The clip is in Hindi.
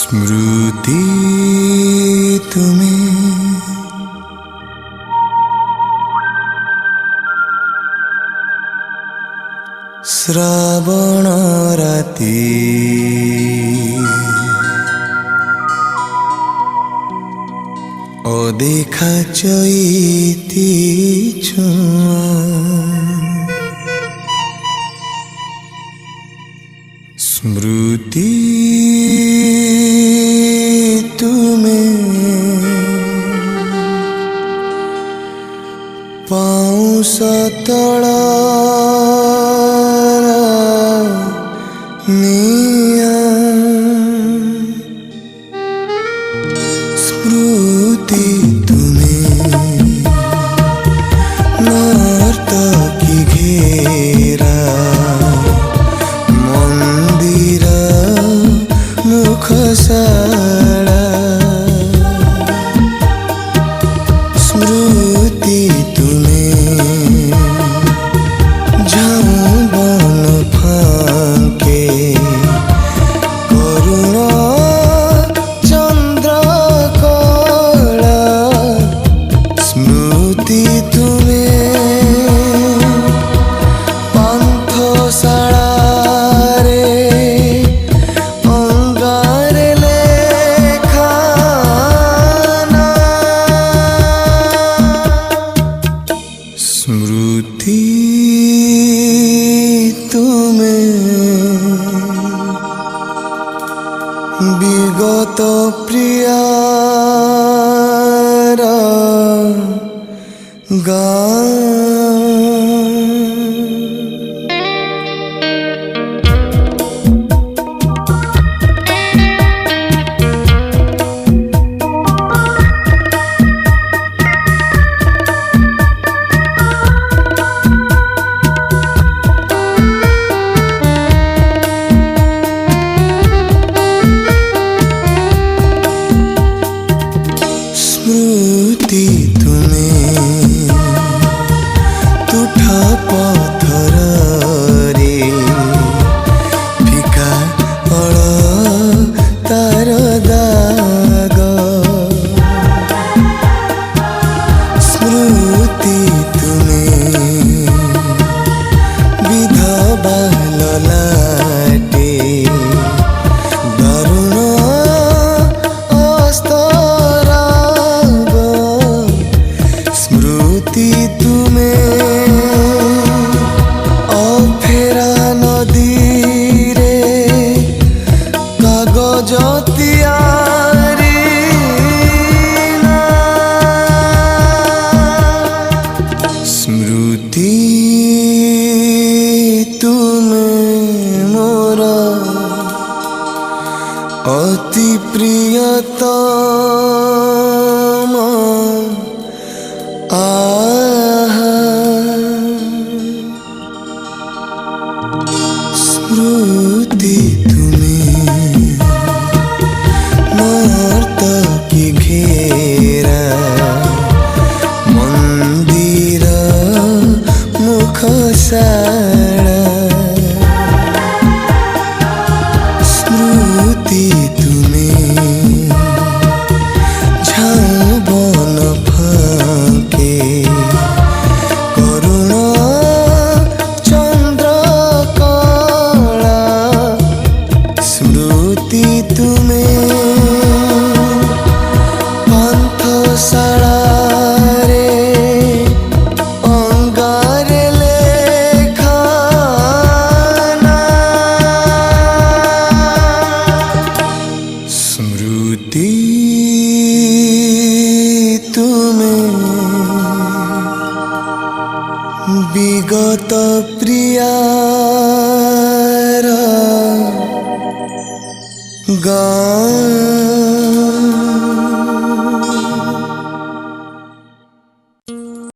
स्मृति तुम्हें श्रावण राती अदेखा चैती छुआ स्मृति तुम्हें पाउस तड़ा निया स्मृति तुम्हें नर्तकी घेरा मंदिर मुखशाला स्मृति तुम्हें झाऊ बन फांके करुण चंद्र कला स्मृति तुम्हें पांथशाला स्मृति तुम्हें विगत प्रियार गान स्मृति तुम्हें तुठा पत्थर रे फिका अड़ तार दाग स्मृति तुम्हें विधवा ललाटे दारुण स्मृति तुम्हें अफेरा नदी रे कागज तियारी स्मृति तुम्हें मोर अति प्रियतम स्मृति तुम्हें नर्तकी घेरा मंदिर मुखशाला स्मृति तुम्हें झाऊ बन फांके करुण चंद्र कला स्मृति तुम्हें पांथशाला रे अंगारे लेखाना स्मृति तुम्हें विगत प्रियार गान।